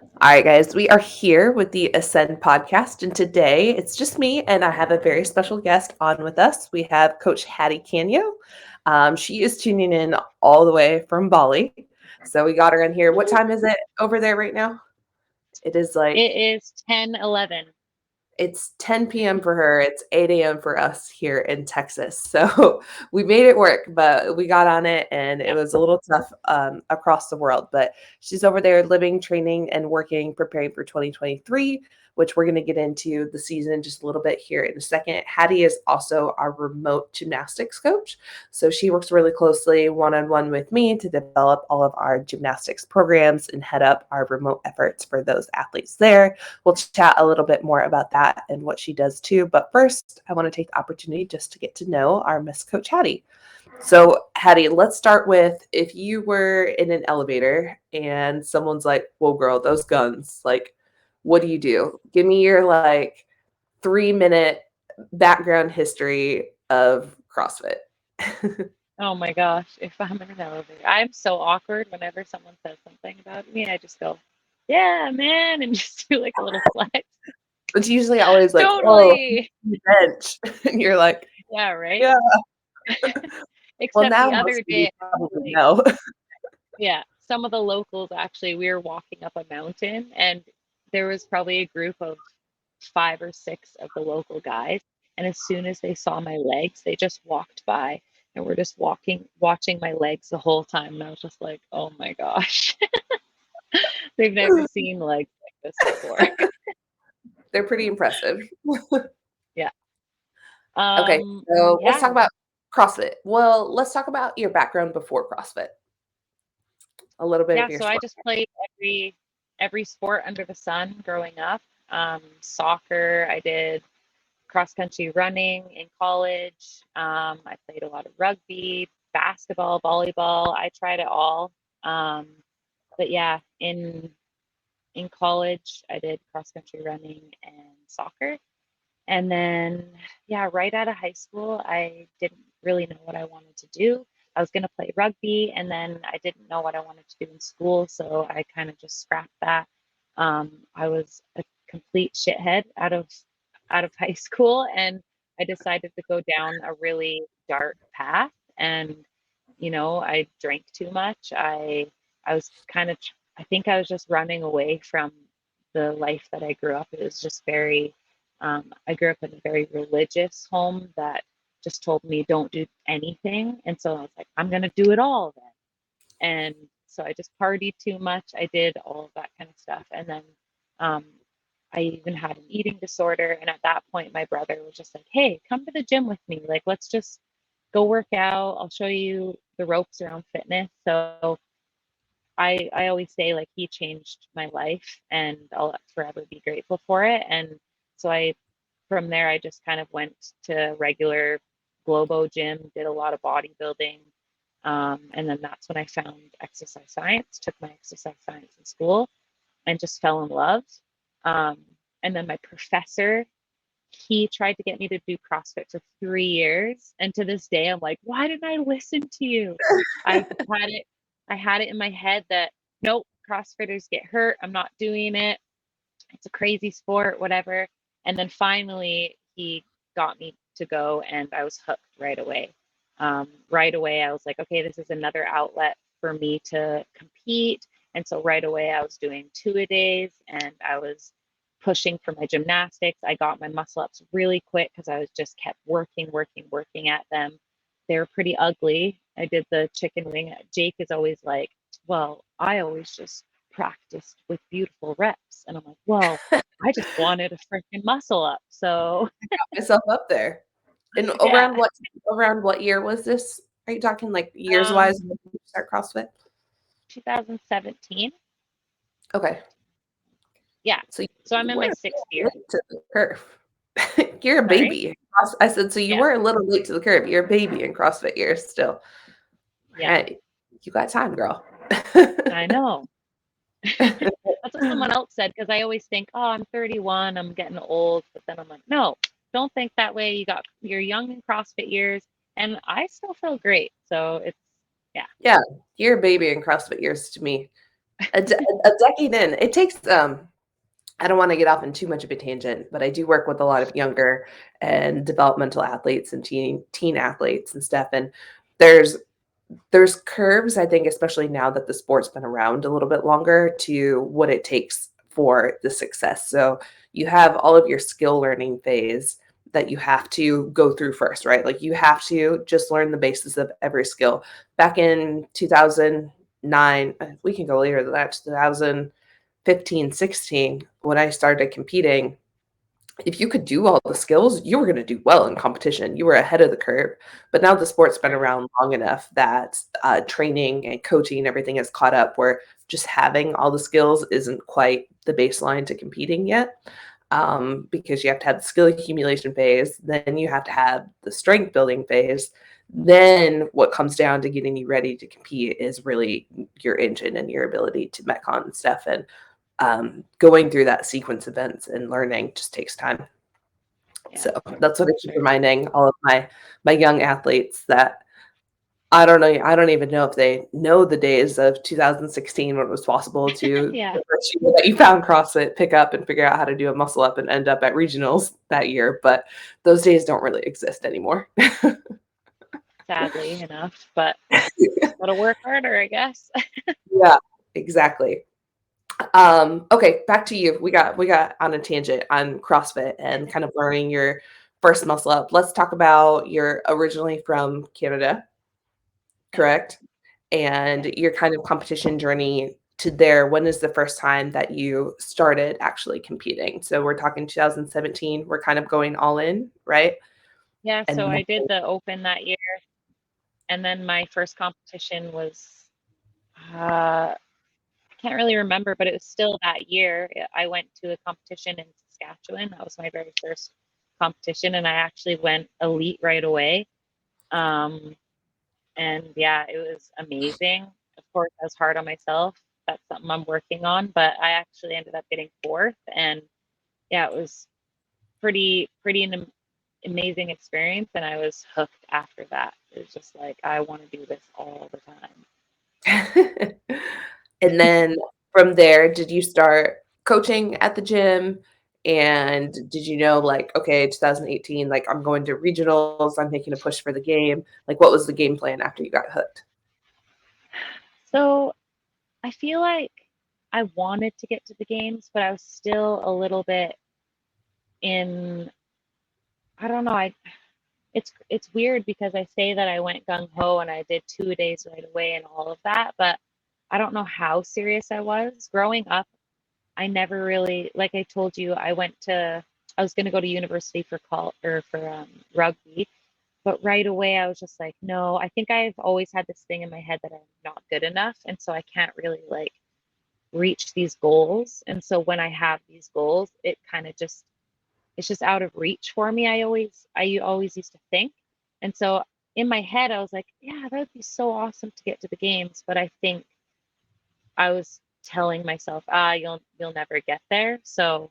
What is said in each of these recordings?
All right, guys, we are here with the Ascend podcast, and today it's just me, and I have a very special guest on with us. We have Coach Hattie Canio. She is tuning in all the way from Bali. So we got her in here. What time is it over there right now? It is It like is 10:11. it's 10 p.m. for her. It's 8 a.m. for us here in Texas. So we made it work, but we got on it and it Yeah. was a little tough across the world. But she's over there living, training, and working, preparing for 2023, which we're going to get into the season just a little bit here in a second. Hattie is also our remote gymnastics coach. So she works really closely one on one with me to develop all of our gymnastics programs and head up our remote efforts for those athletes there. We'll chat a little bit more about that and what she does too. But first, I want to take the opportunity just to get to know our Miss Coach Hattie. So, Hattie, let's start with if you were in an elevator and someone's like, "Whoa, girl, those guns!" Like, what do you do? Give me your like 3 minute background history of CrossFit. Oh my gosh, if I'm in an elevator, I'm so awkward whenever someone says something about me. I just go, "Yeah, man," and just do like a little flex. It's usually always like, "Whoa, Totally. bench," and you're like, Yeah, right? "Yeah." Well, Except now the most other of you day, probably like, know. yeah, some of the locals actually, we were walking up a mountain and there was probably a group of 5 or 6 of the local guys. And as soon as they saw my legs, they just walked by and were just watching my legs the whole time. And I was just like, oh my gosh, they've never seen legs like this before. They're pretty impressive. Yeah. Okay, so let's Yeah. talk about CrossFit. Well, let's talk about your background before CrossFit. A little bit Yeah. of your So I story. just played every sport under the sun growing up. Soccer, I did cross country running in college. I played a lot of rugby, basketball, volleyball. I tried it all. Um, but yeah, in college, I did cross country running and soccer. And then, yeah, right out of high school, I didn't really know what I wanted to do. I was going to play rugby, and then I didn't know what I wanted to do in school, so I kind of just scrapped that. I was a complete shithead out of high school, and I decided to go down a really dark path. And I drank too much. I was kind of, I think I was just running away from the life that I grew up. It was just very I grew up in a very religious home that just told me don't do anything. And so I was like, I'm going to do it all then. And so I just partied too much. I did all of that kind of stuff. And then um, I even had an eating disorder. And at that point, my brother was just like, hey, come to the gym with me. Like, let's just go work out. I'll show you the ropes around fitness. So I always say like he changed my life and I'll forever be grateful for it. And so I from there I just kind of went to regular Globo gym, did a lot of bodybuilding. And then that's when I found exercise science, took my exercise science in school and just fell in love. Um, and then my professor, he tried to get me to do CrossFit for 3 years. And to this day, I'm like, why didn't I listen to you? I had it, I had it in my head that nope, CrossFitters get hurt. I'm not doing it. It's a crazy sport, whatever. And then finally he got me to go and I was hooked right away. Right away, I was like, okay, this is another outlet for me to compete. And so right away, I was doing 2-a-days and I was pushing for my gymnastics. I got my muscle ups really quick because I was just kept working at them. They were pretty ugly. I did the chicken wing. Jake is always like, well, I always just practiced with beautiful reps. And I'm like, well, I just wanted a freaking muscle up. So Myself up there. And yeah. around what year was this? Are you talking like years Um wise when you start CrossFit? 2017. Okay. Yeah. So So I'm you in were my a sixth little year. late to the curve. You're a Sorry? baby. I said, so you Yeah. were a little late to the curve. You're a baby in CrossFit years still. Yeah. Hey, you got time, girl. I know. That's what someone else said because I always think, oh, I'm 31, I'm getting old. But then I'm like, no, don't think that way. You're young in CrossFit years, and I still feel great. So it's yeah, Yeah, you're a baby in CrossFit years to me. a decade in. It takes I don't want to get off in too much of a tangent, but I do work with a lot of younger and developmental athletes and teen athletes and stuff. And there's there's curves, I think, especially now that the sport's been around a little bit longer, to what it takes for the success. So you have all of your skill learning phase that you have to go through first, right? Like you have to just learn the basis of every skill. Back in 2009, we can go later than that, 2015, 16, when I started competing, if you could do all the skills, you were going to do well in competition. You were ahead of the curve. But now the sport's been Right. around long enough that training and coaching and everything has caught up where just having all the skills isn't quite the baseline to competing yet. Because you have to have the skill accumulation phase, then you have to have the strength building phase. Then what comes down to getting you ready to compete is really your engine and your ability to metcon and stuff. And going through that sequence of events and learning just takes time. Yeah, So that's what I for keep sure. reminding all of my young athletes that I don't know. I don't even know if they know the days of 2016 when it was possible to Yeah, the first year that you found CrossFit, pick up and figure out how to do a muscle up and end up at regionals that year. But those days don't really exist anymore. sadly enough, but gotta work harder, I guess. Yeah, exactly. Okay, back to you. We got on a tangent on CrossFit and kind of learning your first muscle up. Let's talk about you're originally from Canada, Yes, correct? And yes. your kind of competition journey to there. When is the first time that you started actually competing? So we're talking 2017. We're kind of going all in, right? Yeah, so And I did the open that year, and then my first competition was, I can't really remember, but it was still that year. I went to a competition in Saskatchewan. That was my very first competition, and I actually went elite right away. Um, and yeah, it was amazing. Of course, I was hard on myself. That's something I'm working on, but I actually ended up getting fourth, and yeah, it was pretty an amazing experience, and I was hooked after that. It was just like I want to do this all the time. and then from there, did you start coaching at the gym? And did you know, like, okay, 2018, like, I'm going to regionals, I'm making a push for the game? Like, what was the game plan after you got hooked? So I feel like I wanted to get to the games, but I was still a little bit in, I don't know, it's weird because I say that I went gung ho and I did 2 days right away and all of that, but I don't know how serious I was. Growing up, I never really, like I told you, I was going to go to university for rugby, but right away I was just like, no, I think I've always had this thing in my head that I'm not good enough, and so I can't really like reach these goals. And so when I have these goals, it's just out of reach for me. I always used to think. And so in my head I was like, yeah, that would be so awesome to get to the games, but I think I was telling myself, you'll never get there. So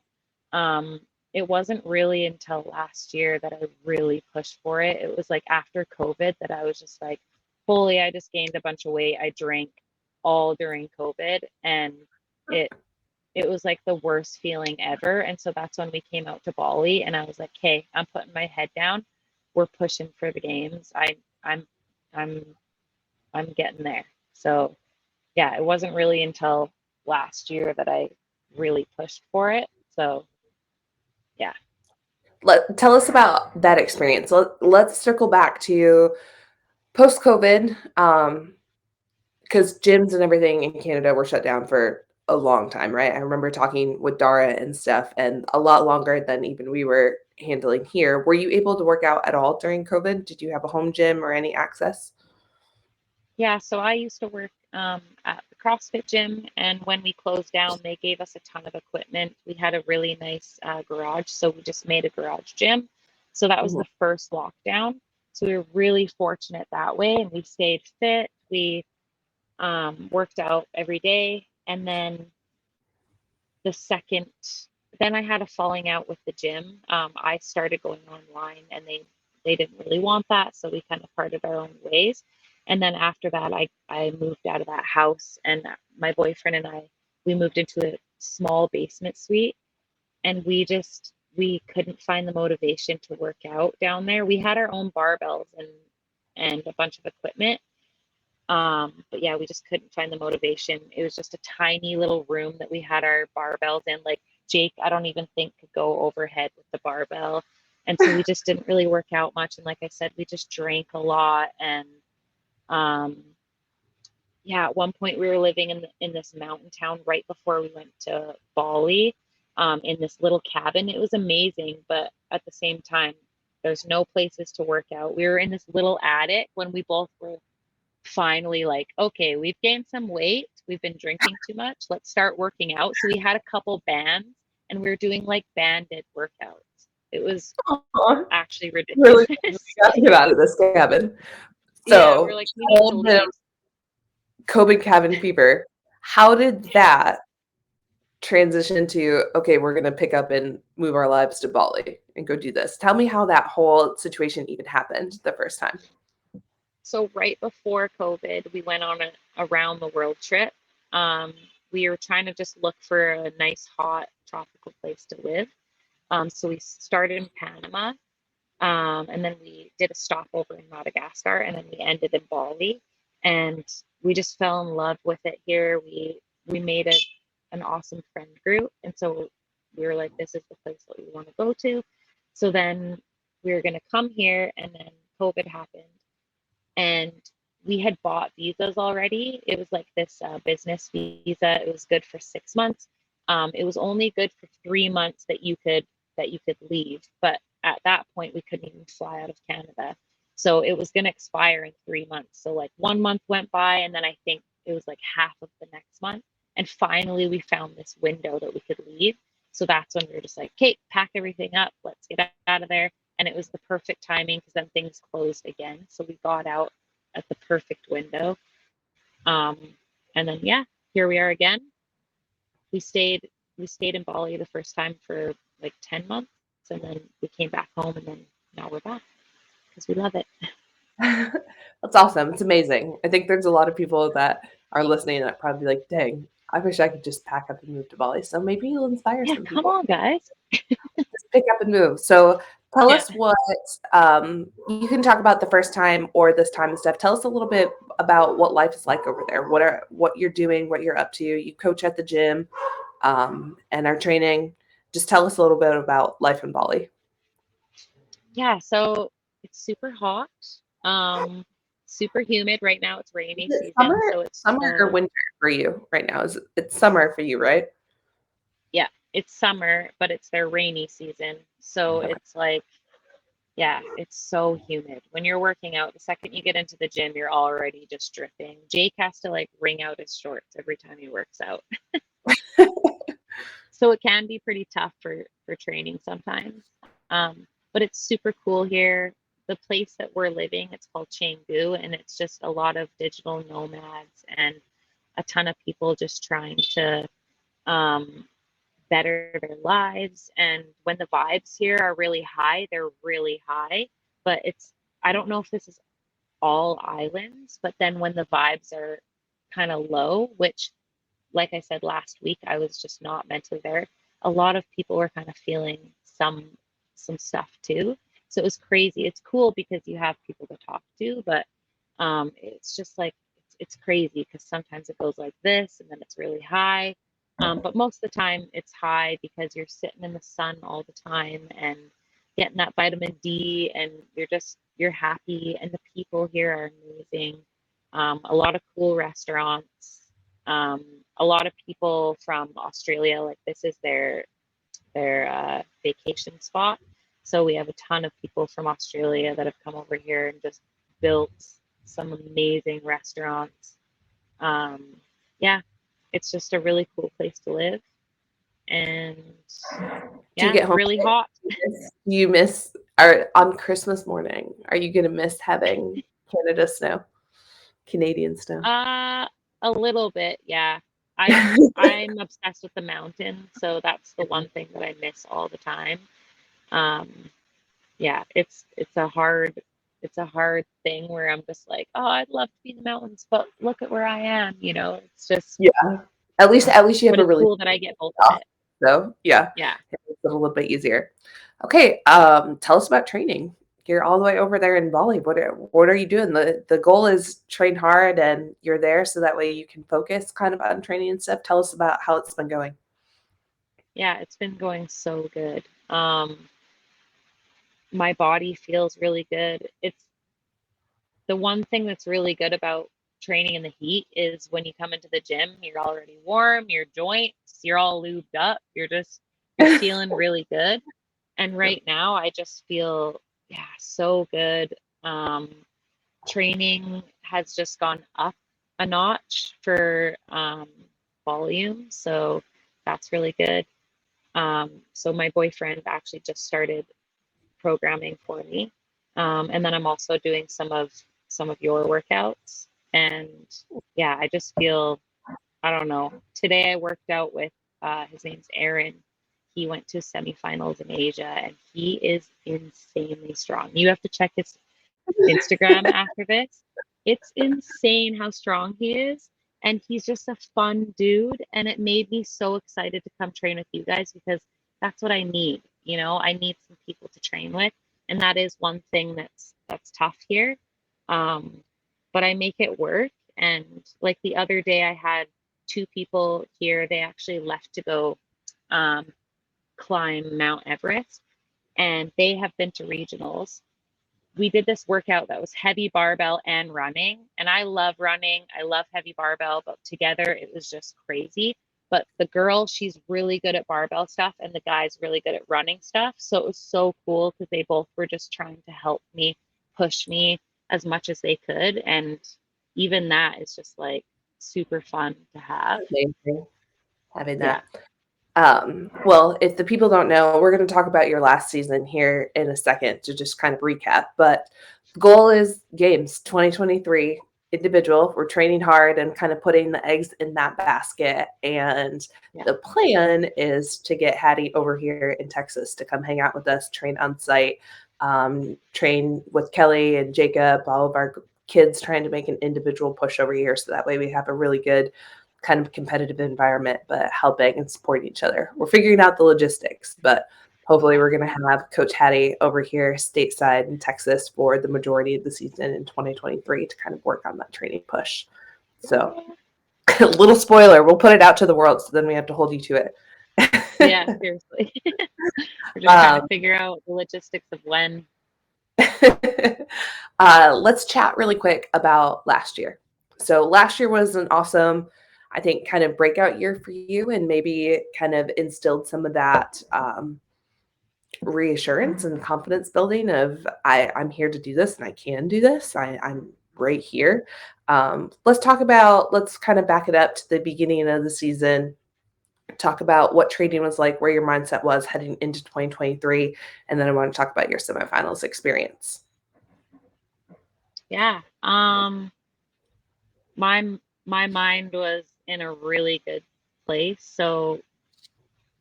um it wasn't really until last year that I really pushed for it. It was like after COVID that I was just like, holy, I just gained a bunch of weight. I drank all during COVID, and it it was like the worst feeling ever. And so that's when we came out to Bali, and I was like, hey, I'm putting my head down. We're pushing for the games. I'm I'm I'm getting there. So yeah, it wasn't really until last year that I really pushed for it. So yeah. Tell us about that experience. Let's circle back to post COVID, because gyms and everything in Canada were shut down for a long time, right? I remember talking with Dara and stuff, and a lot longer than even we were handling here. Were you able to work out at all during COVID? Did you have a home gym or any access? Yeah, so I used to work at the CrossFit gym, and when we closed down, they gave us a ton of equipment. We had a really nice garage, so we just made a garage gym. So that was Mhm. the first lockdown. So we were really fortunate that way, and we stayed fit. We worked out every day, and the second, then I had a falling out with the gym. I started going online, and they didn't really want that, so we kind of parted our own ways. And then after that, I moved out of that house, and my boyfriend and we moved into a small basement suite, and we couldn't find the motivation to work out down there. We had our own barbells and a bunch of equipment. But yeah, we just couldn't find the motivation. It was just a tiny little room that we had our barbells in. Like Jake, I don't even think could go overhead with the barbell. And so we just didn't really work out much. And like I said, we just drank a lot. And um, yeah, at one point we were living in this mountain town right before we went to Bali, in this little cabin. It was amazing, but at the same time, there's no places to work out. We were in this little attic when we both were finally like, okay, we've gained some weight, we've been drinking too much, let's start working out. So we had a couple bands and we were doing like banded workouts. It was Aw, actually really, ridiculous. we got to get out of this cabin. Yeah, we're So, like, we need to told him leave. COVID cabin fever. How did that transition to, okay, we're going to pick up and move our lives to Bali and go do this? Tell me how that whole situation even happened the first time. So right before COVID, we went on a around the world trip. Um, we were trying to just look for a nice, hot, tropical place to live. So we started in Panama. And then we did a stopover in Madagascar, and then we ended in Bali. And we just fell in love with it here. We made it an awesome friend group, and so we were like, "This is the place that we want to go to." So then we were going to come here, and then COVID happened, and we had bought visas already. It was like this business visa. It was good for 6 months. It was only good for 3 months that you could leave, but at that point we couldn't even fly out of Canada. So it was going to expire in 3 months. So like 1 month went by, and then I think it was like half of the next month. And finally we found this window that we could leave. So that's when we were just like, okay, pack everything up, let's get out of there. And it was the perfect timing because then things closed again. So we got out at the perfect window. Um, and then yeah, here we are again. We stayed we stayed in Bali the first time for like 10 months, and then we came back home, and then now we're back because we love it. That's awesome. It's amazing. I think there's a lot of people that are listening that probably like, dang, I wish I could just pack up and move to Bali. So maybe you'll inspire Yeah, some come people. on, guys. Just pick up and move. So tell Yeah. us what you can talk about the first time or this time and stuff. Tell us a little bit about what life is like over there. What you're doing, what you're up to. You coach at the gym, and are training. Just tell us a little bit about life in Bali. Yeah, so it's super hot, um, super humid. Right now it's rainy Is it season, so it's summer or winter for you right now? It's summer for you, right? yeah, it's summer, but it's their rainy season. So Okay. it's like, yeah, it's so humid. When you're working out, the second you get into the gym, you're already just dripping. Jake has to like wring out his shorts every time he works out. So it can be pretty tough for training sometimes. But it's super cool here. The place that we're living, it's called Canggu, and it's just a lot of digital nomads and a ton of people just trying to um, better their lives. And when the vibes here are really high, they're really high. But I don't know if this is all islands, but then when the vibes are kind of low, which, like I said last week, I was just not mentally there. A lot of people were kind of feeling some stuff too. So it was crazy. It's cool because you have people to talk to, but it's just like it's crazy because sometimes it goes like this and then it's really high. But most of the time it's high because you're sitting in the sun all the time and getting that vitamin D, and you're happy, and the people here are amazing. A lot of cool restaurants, um, a lot of people from Australia, like this is their vacation spot. So we have a ton of people from Australia that have come over here and just built some amazing restaurants. Um, yeah, it's just a really cool place to live, and Do you yeah, get home? really hot. Do you miss or on Christmas morning, are you gonna miss having Canada snow? Canadian snow? Uh, a little bit, yeah. I'm obsessed with the mountain, so that's the one thing that I miss all the time. Um, yeah, it's it's a hard thing where I'm just like, oh, I'd love to be in the mountains, but look at where I am, you know, it's just, Yeah. At least you have but a it's really cool that I get both of off. it. So yeah, Yeah. it makes it a little bit easier. Okay, tell us about training. You're all the way over there in Bali. What are you doing? The goal is train hard and you're there so that way you can focus kind of on training and stuff. Tell us about how it's been going. Yeah, it's been going so good. My body feels really good. It's the one thing that's really good about training in the heat is when you come into the gym, you're already warm, your joints, you're all lubed up, you're feeling really good. And right now I just feel, yeah, so good. Um, Training has just gone up a notch for volume, so that's really good. So my boyfriend actually just started programming for me. And then I'm also doing some of your workouts. And yeah, I just feel, I don't know. Today I worked out with his name's Aaron. He went to semifinals in Asia and he is insanely strong. You have to check his Instagram after this. It's insane how strong he is. And he's just a fun dude. And it made me so excited to come train with you guys because that's what I need. You know, I need some people to train with. And that is one thing that's tough here. Um, but I make it work. And like the other day I had two people here, they actually left to go um, climb Mount Everest and they have been to regionals. We did this workout that was heavy barbell and running. And I love running. I love heavy barbell, but together it was just crazy. But the girl, she's really good at barbell stuff, and the guy's really good at running stuff. So it was so cool because they both were just trying to help me, push me as much as they could. And even that is just like super fun to have. Amazing having Yeah. that. Well, if the people don't know, we're going to talk about your last season here in a second to just kind of recap. But the goal is games 2023 individual. We're training hard and kind of putting the eggs in that basket. And Yeah. the plan is to get Hattie over here in Texas to come hang out with us, train on site, train with Kelly and Jacob, all of our kids trying to make an individual push over here. So that way we have a really good kind of competitive environment, but helping and supporting each other. We're figuring out the logistics, but hopefully we're going to have Coach Hattie over here stateside in Texas for the majority of the season in 2023 to kind of work on that training push. So a little spoiler, we'll put it out to the world. So then we have to hold you to it. Yeah, seriously. We're just trying to figure out the logistics of when. Let's chat really quick about last year. So last year was an awesome, I think, kind of breakout year for you, and maybe kind of instilled some of that reassurance and confidence building of I'm here to do this and I can do this. I'm right here. Let's kind of back it up to the beginning of the season. Talk about what training was like, where your mindset was heading into 2023, and then I want to talk about your semifinals experience. Yeah. My mind was in a really good place. So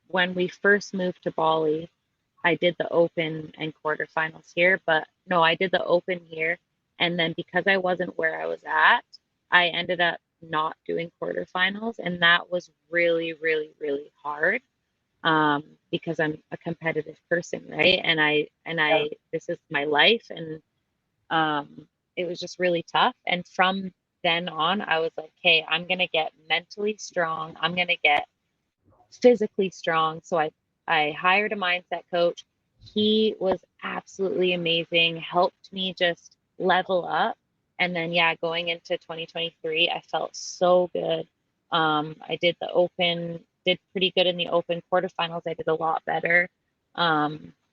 when we first moved to Bali, I did the open and quarterfinals here, but no, I did the open here. And then because I wasn't where I was at, I ended up not doing quarterfinals. And that was really, really, really hard because I'm a competitive person, right? And this is my life. And it was just really tough. And from then on, I was like, hey, I'm going to get mentally strong. I'm going to get physically strong. So I hired a mindset coach. He was absolutely amazing, helped me just level up. And then, yeah, going into 2023, I felt so good. I did the open, did pretty good in the open quarterfinals. I did a lot better.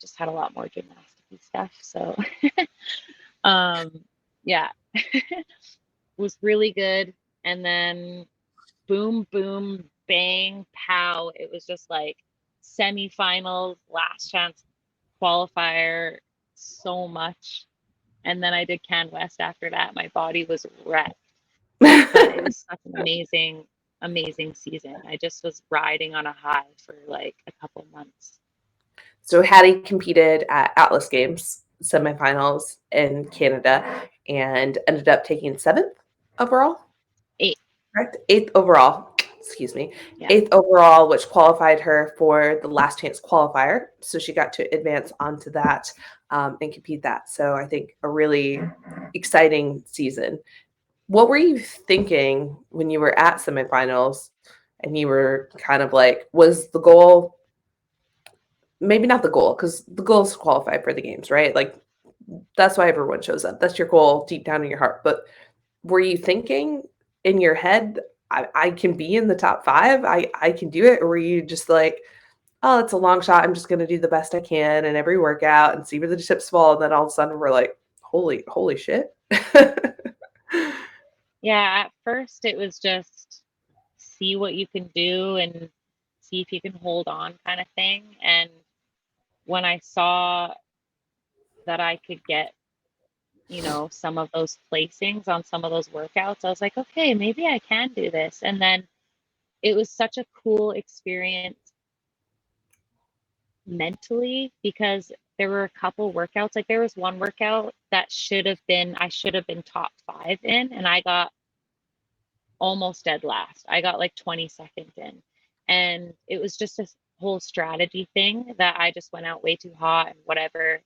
Just had a lot more gymnastics stuff. So, um, yeah, was really good. And then boom, boom, bang, pow. It was just like semifinals, last chance qualifier, so much. And then I did Can West after that. My body was wrecked. But it was such an amazing, amazing season. I just was riding on a high for like a couple months. So Hattie competed at Atlas Games. semifinals in Canada and ended up taking seventh overall. 8. Correct? Eighth overall. Excuse me. Yeah. Eighth overall, which qualified her for the last chance qualifier. So she got to advance onto that and compete that. So I think a really exciting season. What were you thinking when you were at semifinals and you were kind of like, was the goal, maybe not the goal, because the goal is to qualify for the games, right? Like that's why everyone shows up. That's your goal deep down in your heart. But were you thinking in your head, I can be in the top five? I can do it? Or were you just like, oh, it's a long shot. I'm just going to do the best I can in every workout and see where the chips fall. And then all of a sudden we're like, holy shit. Yeah, at first it was just see what you can do and see if you can hold on kind of thing. And when I saw that I could get, some of those placings on some of those workouts, I was like, okay, maybe I can do this. And then it was such a cool experience mentally because there were a couple workouts. Like there was one workout that I should have been top 5 in, and I got almost dead last. I got like 22nd in. And it was just a whole strategy thing that I just went out way too hot and whatever.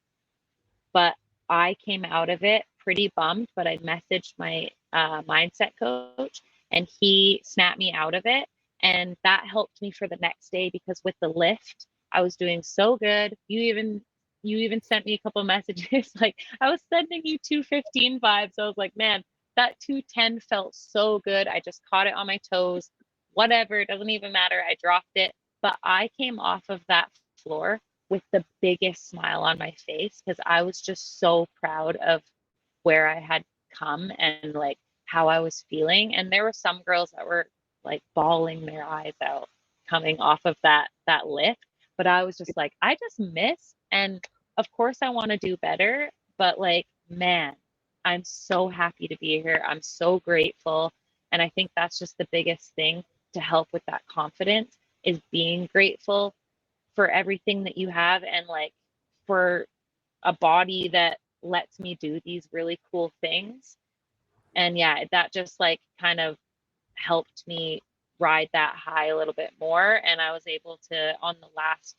But I came out of it pretty bummed, but I messaged my mindset coach and he snapped me out of it. And that helped me for the next day because with the lift, I was doing so good. You even sent me a couple messages. Like I was sending you 215 vibes. I was like, man, that 210 felt so good. I just caught it on my toes. Whatever, it doesn't even matter. I dropped it. But I came off of that floor with the biggest smile on my face because I was just so proud of where I had come and like how I was feeling. And there were some girls that were like bawling their eyes out coming off of that lift. But I was just like, I just missed. And of course I want to do better. But like, man, I'm so happy to be here. I'm so grateful. And I think that's just the biggest thing to help with that confidence is being grateful for everything that you have and like for a body that lets me do these really cool things. And yeah, that just like kind of helped me ride that high a little bit more. And I was able to, on the last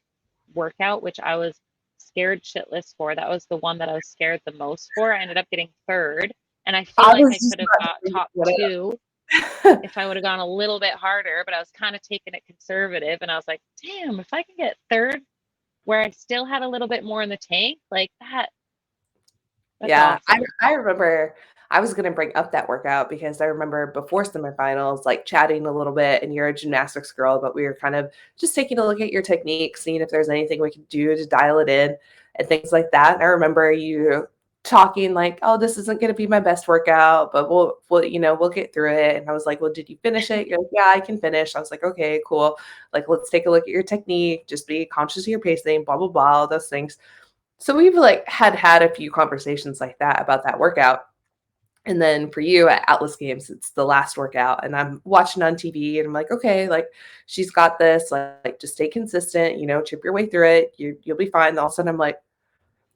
workout, which I was scared shitless for, that was the one that I was scared the most for. I ended up getting third. And I feel I like was I just could have about got to top bring it 2 up. if I would have gone a little bit harder, but I was kind of taking it conservative. And I was like, damn, if I can get third where I still had a little bit more in the tank, like that's Yeah, awesome. I remember I was gonna bring up that workout because I remember before semifinals, like chatting a little bit, and you're a gymnastics girl, but we were kind of just taking a look at your technique, seeing if there's anything we could do to dial it in and things like that. And I remember you talking like, "Oh, this isn't gonna be my best workout, but we'll get through it." And I was like, "Well, did you finish it?" You're like, "Yeah, I can finish." I was like, "Okay, cool. Like, let's take a look at your technique. Just be conscious of your pacing, blah blah blah, all those things." So we've like had a few conversations like that about that workout. And then for you at Atlas Games, it's the last workout, and I'm watching on TV, and I'm like, okay, like she's got this. Like just stay consistent, chip your way through it. You'll be fine. And all of a sudden, I'm like,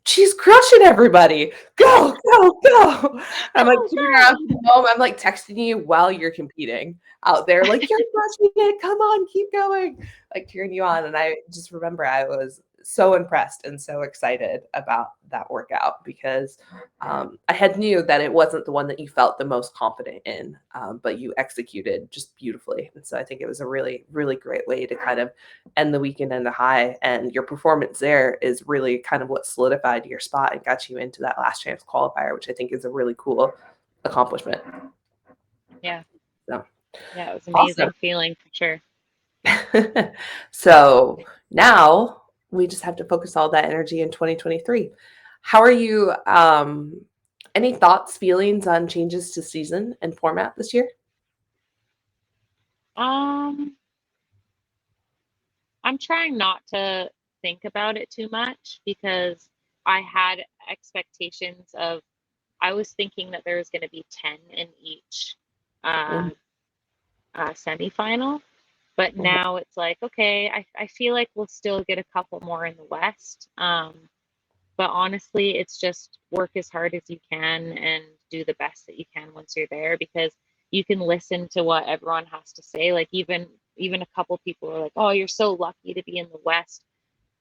she's crushing everybody. Go, go, go. I'm like Oh, coming around go. to the home. I'm like texting you while you're competing out there, like, you're crushing it. Come on, keep going. Like cheering you on. And I just remember I was so impressed and so excited about that workout because I had knew that it wasn't the one that you felt the most confident in, but you executed just beautifully. And so I think it was a really, really great way to kind of end the weekend in the high. And your performance there is really kind of what solidified your spot and got you into that last chance qualifier, which I think is a really cool accomplishment. Yeah. So Yeah, it was awesome. amazing feeling for sure. So now we just have to focus all that energy in 2023. How are you? Any thoughts, feelings on changes to season and format this year? Um, I'm trying not to think about it too much because I had expectations of I was thinking that there was going to be 10 in each Mhm, uh, semifinal. But mhm. now it's like, okay, I feel like we'll still get a couple more in the West. But honestly, it's just work as hard as you can and do the best that you can once you're there, because you can listen to what everyone has to say. Like even a couple people are like, "Oh, you're so lucky to be in the West.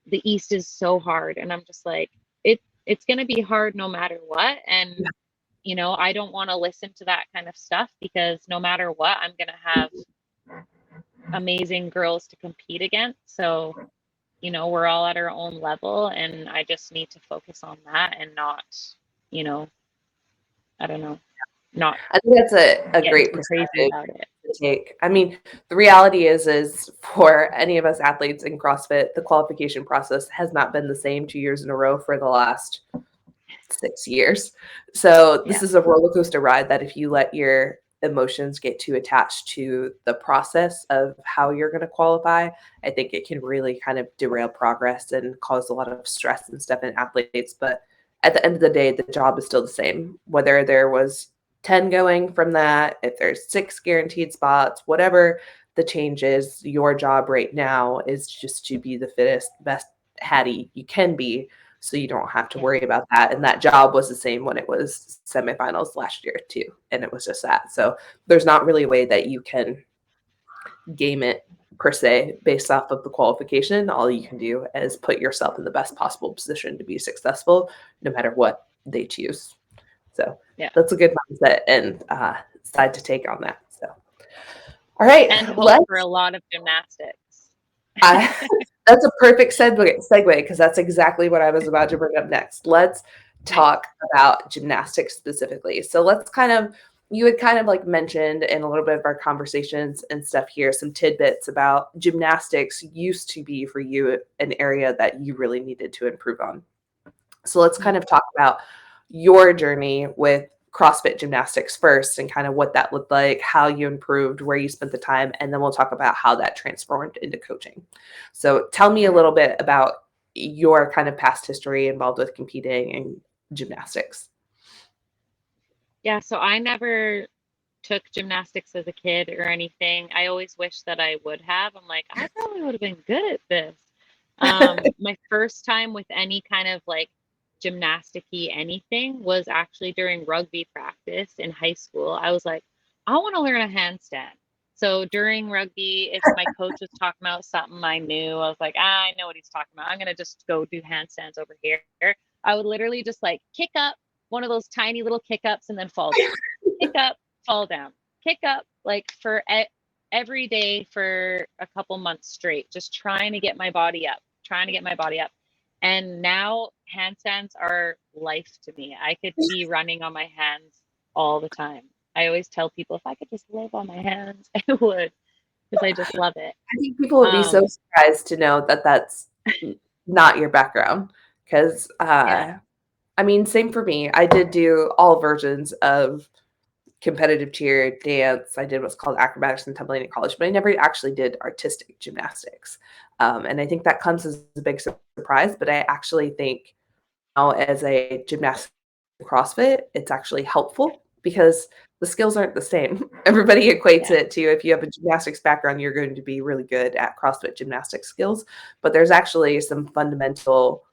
The East is so hard." And I'm just like, it's going to be hard no matter what. And I don't want to listen to that kind of stuff, because no matter what, I'm going to have amazing girls to compete against. So, we're all at our own level, and I just need to focus on that and not, you know, I don't know, not I think that's a getting great too crazy perspective about it. to take. I mean, the reality is for any of us athletes in CrossFit, the qualification process has not been the same 2 years in a row for the last 6 years. So this Yeah. is a roller coaster ride that if you let your emotions get too attached to the process of how you're going to qualify, I think it can really kind of derail progress and cause a lot of stress and stuff in athletes. But at the end of the day, the job is still the same. Whether there was 10 going from that, if there's 6 guaranteed spots, whatever the change is, your job right now is just to be the fittest, best Hattie you can be, so you don't have to Yeah. worry about that. And that job was the same when it was semifinals last year too. And it was just that. So there's not really a way that you can game it per se based off of the qualification. All you can do is put yourself in the best possible position to be successful, no matter what they choose. So Yeah. that's a good mindset and side to take on that. So, all right, And hope let's. for a lot of gymnastics. I, that's a perfect segue because that's exactly what I was about to bring up next. Let's Nice. talk about gymnastics specifically. So let's you had kind of like mentioned in a little bit of our conversations and stuff here, some tidbits about gymnastics used to be for you an area that you really needed to improve on. So let's kind of talk about your journey with CrossFit gymnastics first and kind of what that looked like, how you improved, where you spent the time, and then we'll talk about how that transformed into coaching. So tell me a little bit about your kind of past history involved with competing in gymnastics. Yeah, so I never took gymnastics as a kid or anything. I always wish that I would have. I'm like, I probably would have been good at this. My first time with any kind of like gymnasticy anything was actually during rugby practice in high school. I was like, I want to learn a handstand. So during rugby, if my coach was talking about something I knew, I was like, I know what he's talking about. I'm gonna just go do handstands over here. I would literally just like kick up one of those tiny little kick ups and then fall down. Kick up, fall down, kick up, like for every day for a couple months straight, just trying to get my body up, trying to get my body up. And now handstands are life to me. I could be running on my hands all the time. I always tell people if I could just live on my hands, I would, because I just love it. I think people would be so surprised to know that that's not your background because, Yeah, I mean, same for me. I did do all versions of competitive cheer, dance. I did what's called acrobatics and tumbling in college, but I never actually did artistic gymnastics. And I think that comes as a big surprise. But I actually think now, as a gymnast CrossFit, it's actually helpful because the skills aren't the same. Everybody equates yeah, it to if you have a gymnastics background, you're going to be really good at CrossFit gymnastics skills. But there's actually some fundamental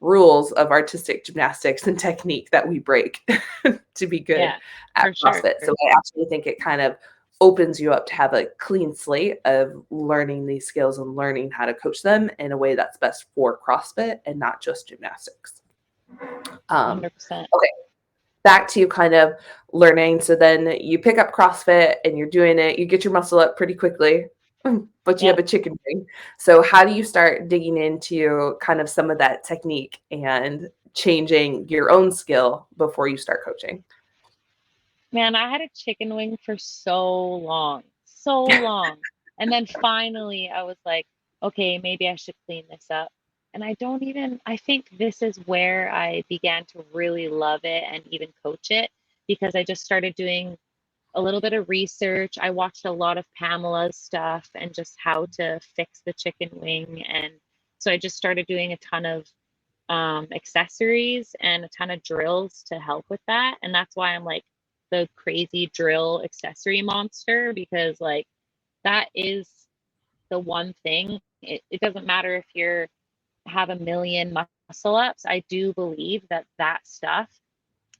rules of artistic gymnastics and technique that we break to be good yeah, at for sure. CrossFit. So I actually think it kind of opens you up to have a clean slate of learning these skills and learning how to coach them in a way that's best for CrossFit and not just gymnastics. 100%. Okay, back to kind of learning. So then you pick up CrossFit and you're doing it, you get your muscle up pretty quickly, but you have Yep. a chicken wing. So how do you start digging into kind of some of that technique and changing your own skill before you start coaching? Man, I had a chicken wing for so long, so long. And then finally I was like, okay, maybe I should clean this up. And I think this is where I began to really love it and even coach it, because I just started doing a little bit of research. I watched a lot of Pamela's stuff and just how to fix the chicken wing. And so I just started doing a ton of accessories and a ton of drills to help with that. And that's why I'm like the crazy drill accessory monster, because like that is the one thing. It doesn't matter if you're have a million muscle ups, I do believe that that stuff,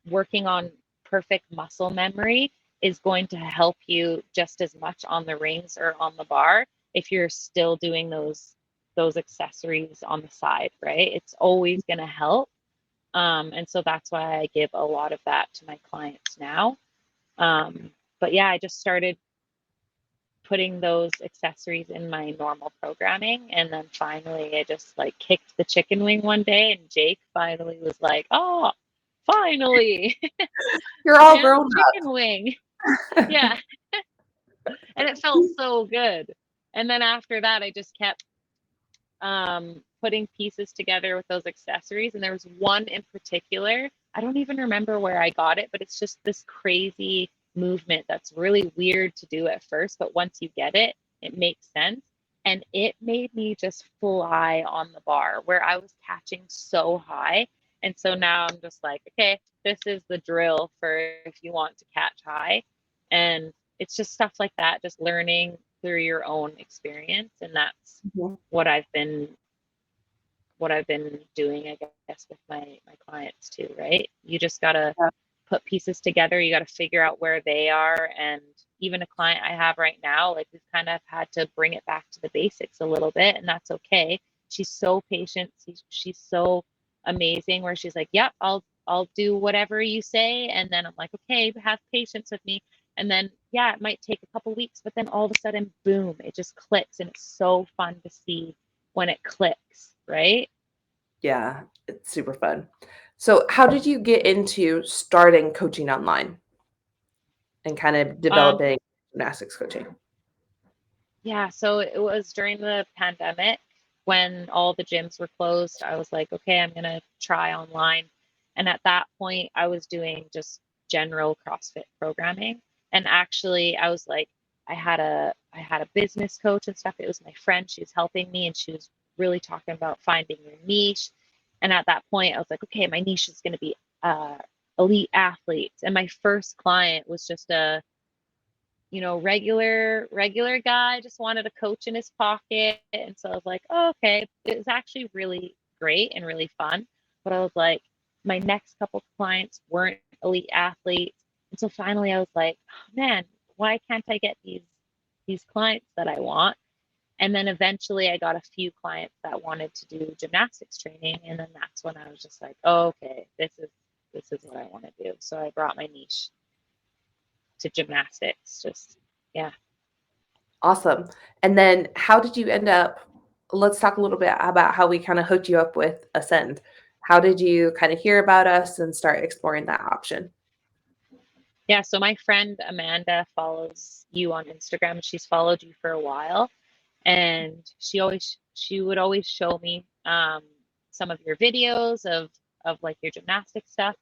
working on perfect muscle memory, is going to help you just as much on the rings or on the bar if you're still doing those accessories on the side, right? It's always going to help. And so that's why I give a lot of that to my clients now. But yeah, I just started putting those accessories in my normal programming. And then finally, I just like kicked the chicken wing one day, and Jake finally was like, oh, finally, You're all and grown chicken wing. up. Yeah. And it felt so good. And then after that, I just kept putting pieces together with those accessories. And there was one in particular, I don't even remember where I got it, but it's just this crazy movement that's really weird to do at first. But once you get it, it makes sense. And it made me just fly on the bar where I was catching so high. And so now I'm just like, okay, this is the drill for if you want to catch high. And it's just stuff like that, just learning through your own experience. And that's Mhm. what I've been doing, I guess, with my clients too, right? You just gotta Yeah. put pieces together. You gotta figure out where they are. And even a client I have right now, like we've kind of had to bring it back to the basics a little bit, and that's okay. She's so patient. She's so amazing. Where she's like, "Yep, I'll do whatever you say," and then I'm like, "Okay, have patience with me." And then yeah, it might take a couple weeks, but then all of a sudden, boom, it just clicks, and it's so fun to see when it clicks, right? Yeah, it's super fun. So, how did you get into starting coaching online and kind of Um, developing gymnastics coaching? yeah, so it was during the pandemic when all the gyms were closed. I was like, okay, I'm gonna try online. And at that point, I was doing just general CrossFit programming. And actually, I was like, I had a business coach and stuff. It was my friend. She was helping me, and she was really talking about finding your niche. And at that point, I was like, okay, my niche is gonna be elite athletes. And my first client was just a regular guy, just wanted a coach in his pocket. And so I was like, oh, okay. It was actually really great and really fun. But I was like, my next couple of clients weren't elite athletes. And so finally I was like, oh, man, why can't I get these clients that I want? And then eventually I got a few clients that wanted to do gymnastics training. And then that's when I was just like, oh, okay, this is what I want to do. So I brought my niche to gymnastics. Just yeah. Awesome. And then how did you end up let's talk a little bit about how we kinda hooked you up with Ascend. How did you kinda hear about us and start exploring that option? Yeah, so my friend Amanda follows you on Instagram. She's followed you for a while, and she would always show me some of your videos of like your gymnastic stuff.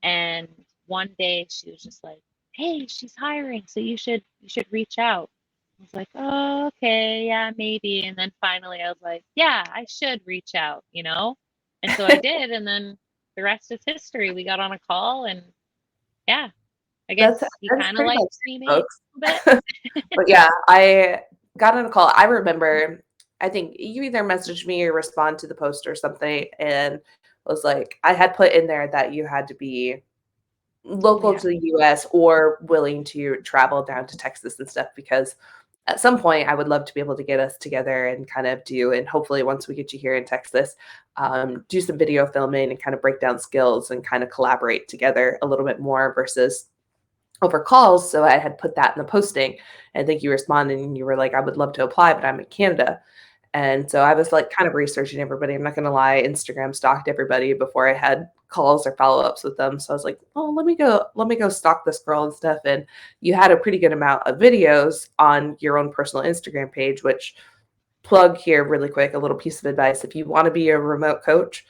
And one day she was just like, "Hey, she's hiring, so you should reach out." I was like, "Oh, okay, yeah, maybe." And then finally I was like, "Yeah, I should reach out." And so I did, and then the rest is history. We got on a call, and yeah, I That's guess he that's kind of pretty much likes it, me maybe folks. a bit. But yeah, I got on a call. I remember, I think you either messaged me or respond to the post or something, and was like, I had put in there that you had to be local Yeah. to the US or willing to travel down to Texas and stuff because at some point I would love to be able to get us together and kind of do, and hopefully once we get you here in Texas, do some video filming and kind of break down skills and kind of collaborate together a little bit more versus over calls. So I had put that in the posting. And I think you responded and you were like, I would love to apply, but I'm in Canada. And so I was like kind of researching everybody. I'm not going to lie, Instagram stalked everybody before I had calls or follow-ups with them. So I was like, oh, let me go stalk this girl and stuff. And you had a pretty good amount of videos on your own personal Instagram page, which plug here really quick, a little piece of advice. If you want to be a remote coach,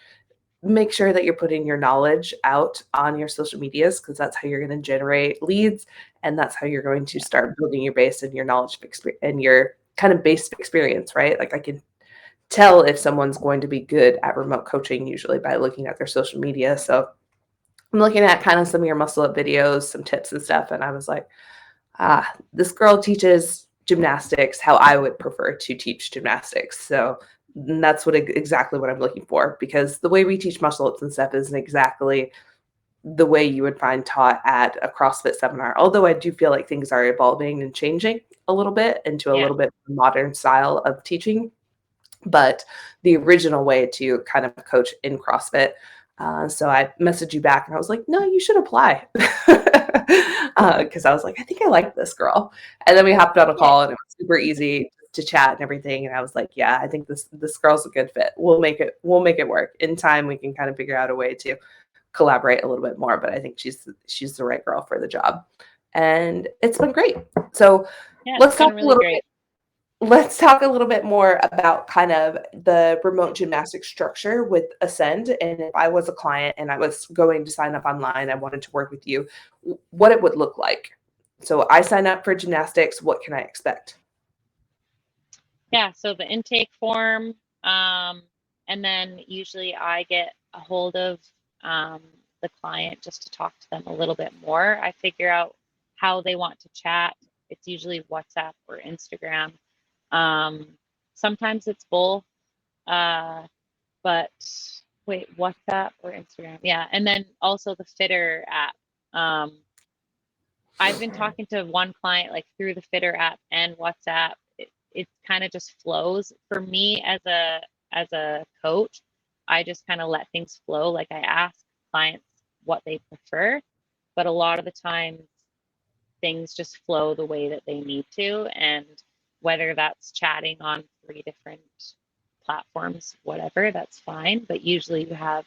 make sure that you're putting your knowledge out on your social medias because that's how you're going to generate leads and that's how you're going to Yeah. start building your base and your knowledge of and your kind of base of experience, right? Like I can tell if someone's going to be good at remote coaching usually by looking at their social media. So I'm looking at kind of some of your muscle up videos, some tips and stuff, and I was like, this girl teaches gymnastics how I would prefer to teach gymnastics. So And that's exactly what I'm looking for, because the way we teach muscle ups and stuff isn't exactly the way you would find taught at a CrossFit seminar. Although I do feel like things are evolving and changing a little bit into a Yeah. little bit modern style of teaching. But the original way to kind of coach in CrossFit. So I messaged you back and I was like, no, you should apply. Because I was like, I think I like this girl. And then we hopped on a Yeah. call and it was super easy to chat and everything. And I was like, yeah, I think this girl's a good fit. We'll make it work. In time we can kind of figure out a way to collaborate a little bit more. But I think she's the right girl for the job. And it's been great. So Yeah, it's let's been talk a really little great. Let's talk a little bit more about kind of the remote gymnastics structure with Ascend. And if I was a client and I was going to sign up online, I wanted to work with you, what it would look like. So I sign up for gymnastics. What can I expect? Yeah, so the intake form, and then usually I get a hold of um, the client just to talk to them a little bit more. I figure out how they want to chat. It's usually WhatsApp or Instagram. Um, Sometimes it's both, uh, but wait, WhatsApp or Instagram? Yeah, and then also the Fitter app. Um, I've been talking to one client like through the Fitter app and WhatsApp. It kind of just flows for me as a coach. I just kind of let things flow. Like I ask clients what they prefer, but a lot of the times things just flow the way that they need to. And whether that's chatting on 3 different platforms, whatever, that's fine. But usually you have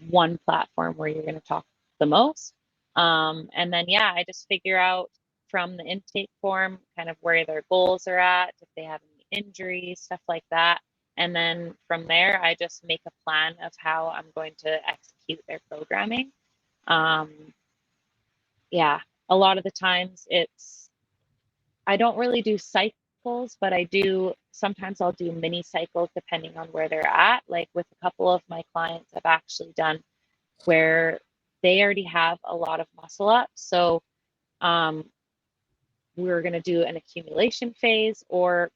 one platform where you're going to talk the most. And then, yeah, I just figure out from the intake form kind of where their goals are at, if they have any injuries, stuff like that. And then from there, I just make a plan of how I'm going to execute their programming. Um, yeah, a lot of the times I don't really do cycles, but sometimes I'll do mini cycles depending on where they're at. Like with a couple of my clients, I've actually done where they already have a lot of muscle up. So um, we're going to do an accumulation phase, or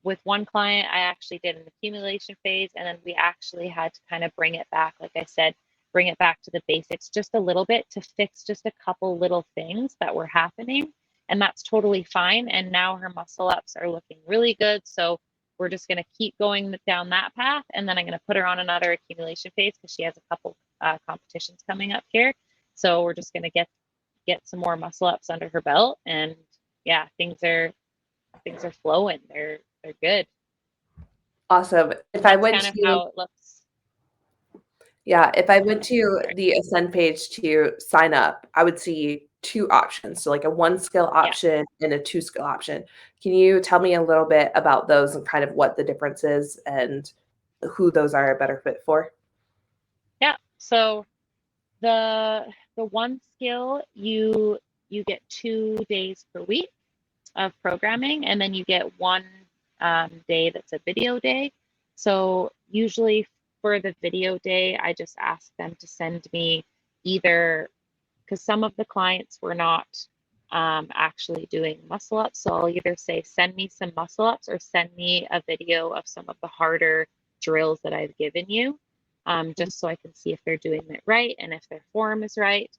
with one client, I actually did an accumulation phase, and then we actually had to kind of bring it back, like I said, bring it back to the basics just a little bit to fix just a couple little things that were happening. And that's totally fine. And now her muscle ups are looking really good. So we're just going to keep going down that path. And then I'm going to put her on another accumulation phase because she has a couple competitions coming up here. So we're just going to get some more muscle ups under her belt. And yeah, things are flowing. They're good. Awesome. If I That's went kind of to how it looks. Yeah, if I went to Sorry. the Ascend page to sign up, I would see two options. So like a one skill Yeah. option and a two skill option. Can you tell me a little bit about those and kind of what the difference is and who those are a better fit for? Yeah. So the one skill you get 2 days per week of programming, and then you get one day that's a video day. So usually for the video day, I just ask them to send me either, because some of the clients were not actually doing muscle ups. So I'll either say, send me some muscle ups or send me a video of some of the harder drills that I've given you, just so I can see if they're doing it right and if their form is right.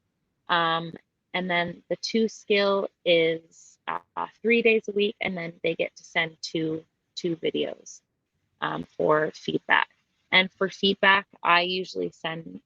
Um, and then the two skill is 3 days a week, and then they get to send two videos for feedback. And for feedback, I usually send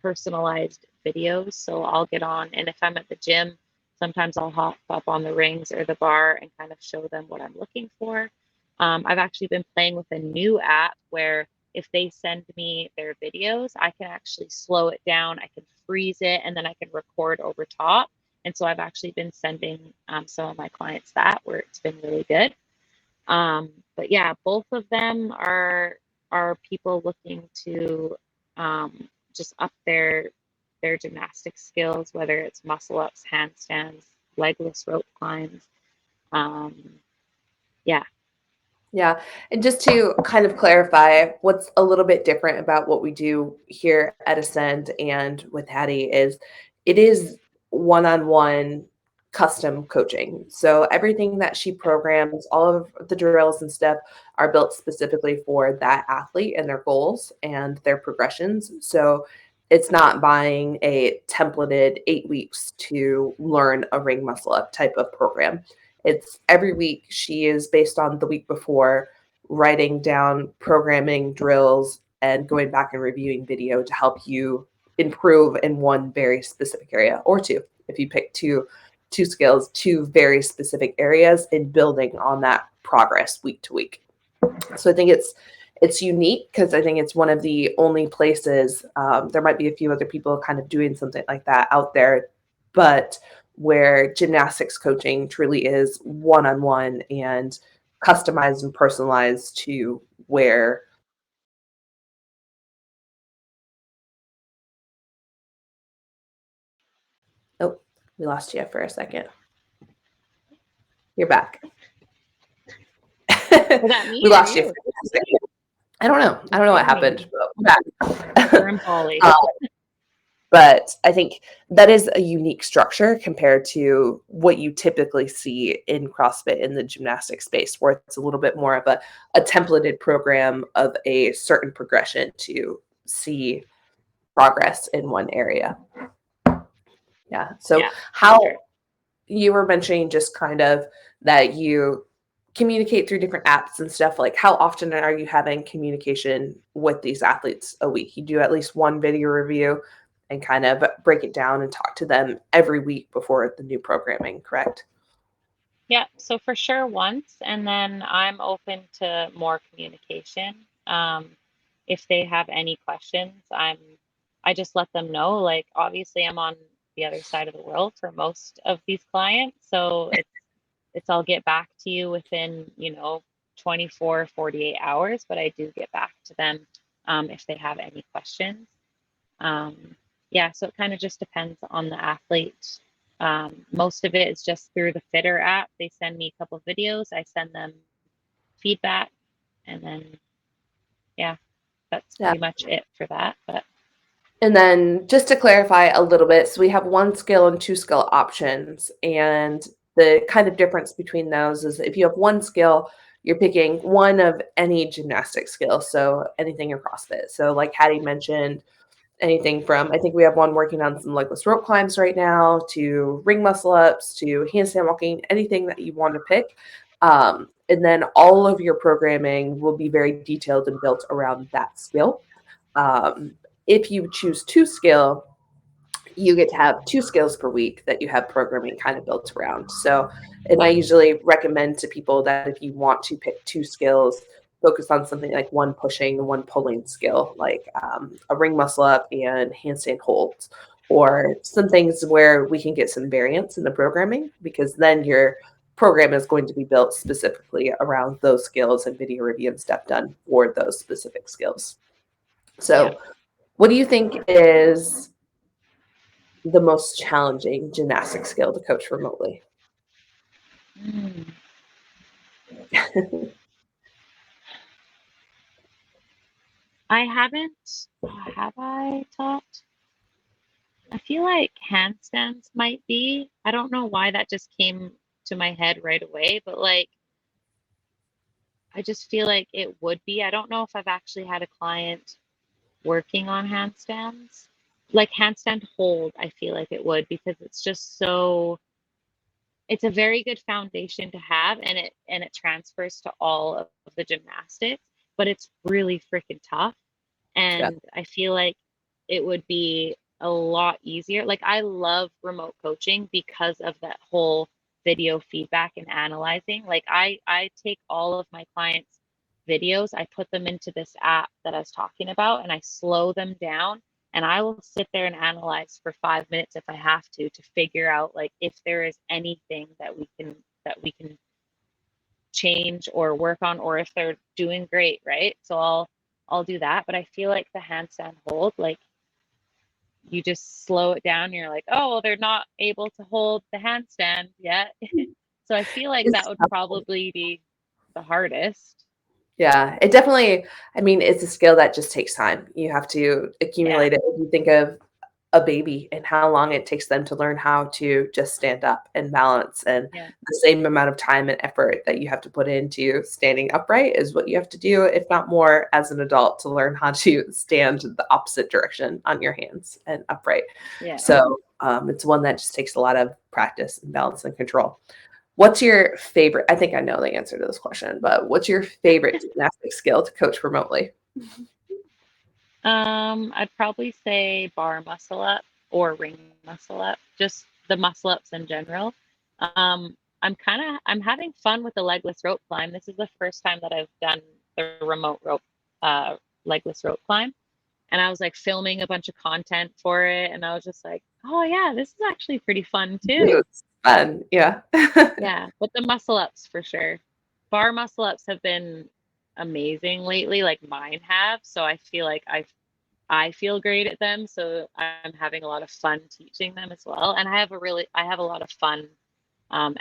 personalized videos. So I'll get on, and if I'm at the gym, sometimes I'll hop up on the rings or the bar and kind of show them what I'm looking for. I've actually been playing with a new app where if they send me their videos, I can actually slow it down, I can freeze it, and then I can record over top. And so I've actually been sending some of my clients that, where it's been really good. But yeah, both of them are people looking to just up their gymnastic skills, whether it's muscle ups, handstands, legless rope climbs. Um, yeah, Yeah. And just to kind of clarify, what's a little bit different about what we do here at Ascend and with Hattie is it is one-on-one custom coaching. So everything that she programs, all of the drills and stuff are built specifically for that athlete and their goals and their progressions. So it's not buying a templated 8 weeks to learn a ring muscle up type of program. It's every week she is based on the week before writing down programming drills and going back and reviewing video to help you improve in one very specific area, or two if you pick two skills, two very specific areas, and building on that progress week to week. So I think it's unique because I think it's one of the only places, there might be a few other people kind of doing something like that out there, but where gymnastics coaching truly is one-on-one and customized and personalized to where. Oh, we lost you for a second. You're back. Was that me? We lost you you? for a second. I don't know. I don't know what happened. We're in Bali. But I think that is a unique structure compared to what you typically see in CrossFit in the gymnastic space, where it's a little bit more of a templated program of a certain progression to see progress in one area. Yeah. So Yeah, how sure. you were mentioning just kind of that you communicate through different apps and stuff, like how often are you having communication with these athletes a week? You do at least one video review and kind of break it down and talk to them every week before the new programming, correct? Yeah, so for sure once, and then I'm open to more communication. If they have any questions, I just let them know. Like obviously I'm on the other side of the world for most of these clients, so it's I'll get back to you within, 24, 48 hours, but I do get back to them if they have any questions. Yeah, so it kind of just depends on the athlete. Most of it is just through the Fitter app. They send me a couple of videos, I send them feedback, and then yeah, that's Yeah. pretty much it for that. But And then just to clarify a little bit, so we have one skill and two skill options. And the kind of difference between those is if you have one skill, you're picking one of any gymnastic skill. So anything in CrossFit. So like Hattie mentioned, anything from, I think we have one working on some legless rope climbs right now, to ring muscle ups, to handstand walking, anything that you want to pick. And then all of your programming will be very detailed and built around that skill. Um, if you choose two skill, you get to have two skills per week that you have programming kind of built around. So, and I usually recommend to people that if you want to pick two skills, focus on something like one pushing and one pulling skill, like a ring muscle up and handstand holds, or some things where we can get some variance in the programming, because then your program is going to be built specifically around those skills and video review and stuff done for those specific skills. yeah. So, what do you think is the most challenging gymnastic skill to coach remotely? Mm. I haven't, have I taught? I feel like handstands might be. I don't know why that just came to my head right away, but like I just feel like it would be. I don't know if I've actually had a client working on handstands. Like handstand hold, I feel like it would, because it's just so, it's a very good foundation to have, and it transfers to all of the gymnastics, but it's really freaking tough. Yeah. And I feel like it would be a lot easier. Like I love remote coaching because of that whole video feedback and analyzing. Like I take all of my clients' videos, I put them into this app that I was talking about, and I slow them down, and I will sit there and analyze for 5 minutes if I have to figure out like if there is anything that we can change or work on, or if they're doing great, right? So I'll do that. But I feel like the handstand hold, like you just slow it down. You're like, oh, well, they're not able to hold the handstand yet. So I feel like that It's would tough. probably be the hardest. Yeah, it definitely, I mean, it's a skill that just takes time. You have to Yeah. accumulate it. If you think of a baby and how long it takes them to learn how to just stand up and balance. And Yeah. the same amount of time and effort that you have to put into standing upright is what you have to do, if not more, as an adult to learn how to stand the opposite direction on your hands and upright. Yeah. So it's one that just takes a lot of practice and balance and control. What's your favorite? I think I know the answer to this question, but what's your favorite gymnastic skill to coach remotely? I'd probably say bar muscle up or ring muscle up, just the muscle ups in general. I'm having fun with the legless rope climb. This is the first time that I've done the remote rope, legless rope climb. And I was like filming a bunch of content for it. And I was just like, oh yeah, this is actually pretty fun too. It's fun. Yeah. Yeah. But the muscle ups for sure. Bar muscle ups have been amazing lately, like mine have. So I feel like I feel great at them. So I'm having a lot of fun teaching them as well. And I have a lot of fun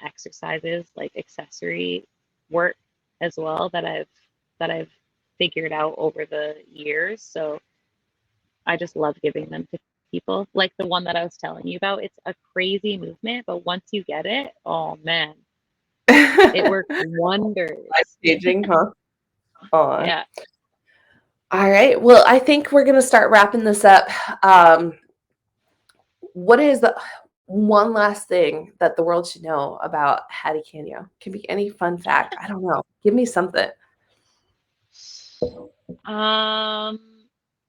exercises, like accessory work as well that I've figured out over the years. So I just love giving them to people. Like the one that I was telling you about, it's a crazy movement, but once you get it, oh man, it works wonders. Life-changing, huh? Aw. Yeah. All right. Well, I think we're gonna start wrapping this up. What is the one last thing that the world should know about Hattie Canyo? Can be any fun fact. I don't know. Give me something.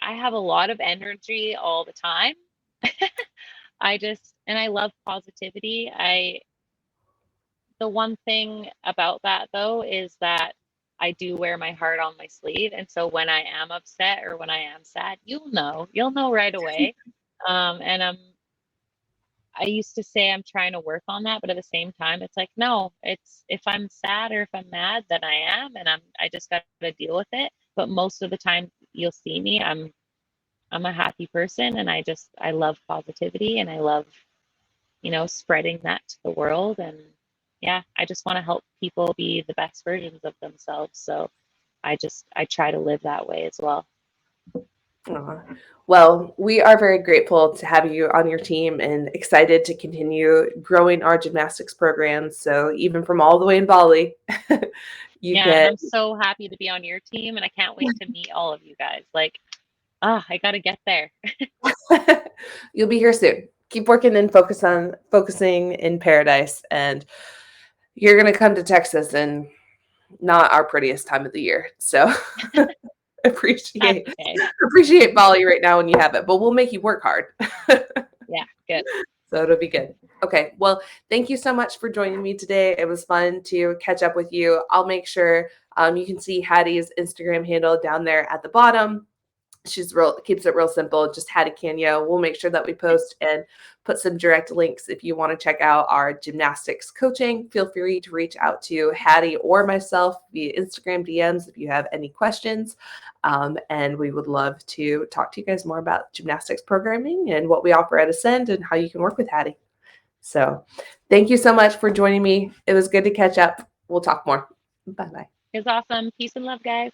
I have a lot of energy all the time. I love positivity. The one thing about that though is that I do wear my heart on my sleeve. And so when I am upset or when I am sad, you'll know right away. And I used to say I'm trying to work on that, but at the same time, it's like, no, it's if I'm sad or if I'm mad, then I am, and I just got to deal with it. But most of the time you'll see me, I'm a happy person and I love positivity and I love, spreading that to the world. And yeah, I just want to help people be the best versions of themselves. So I try to live that way as well. Aw. Well, we are very grateful to have you on your team and excited to continue growing our gymnastics programs. So even from all the way in Bali, you Yeah, and can I'm so happy to be on your team and I can't wait to meet all of you guys. Like, I got to get there. you'll be here soon. Keep working and focusing in paradise, and you're gonna come to Texas and not our prettiest time of the year. So That's appreciate okay. appreciate Bali right now when you have it, but we'll make you work hard. Yeah, good. So it'll be good. Okay. Well, thank you so much for joining me today. It was fun to catch up with you. I'll make sure you can see Hattie's Instagram handle down there at the bottom. She's keeps it real simple, just Hattie Canyo. We'll make sure that we post and put some direct links if you want to check out our gymnastics coaching. Feel free to reach out to Hattie or myself via Instagram DMs if you have any questions. And we would love to talk to you guys more about gymnastics programming and what we offer at Ascend and how you can work with Hattie. So thank you so much for joining me. It was good to catch up. We'll talk more. Bye-bye. It's awesome. Peace and love, guys.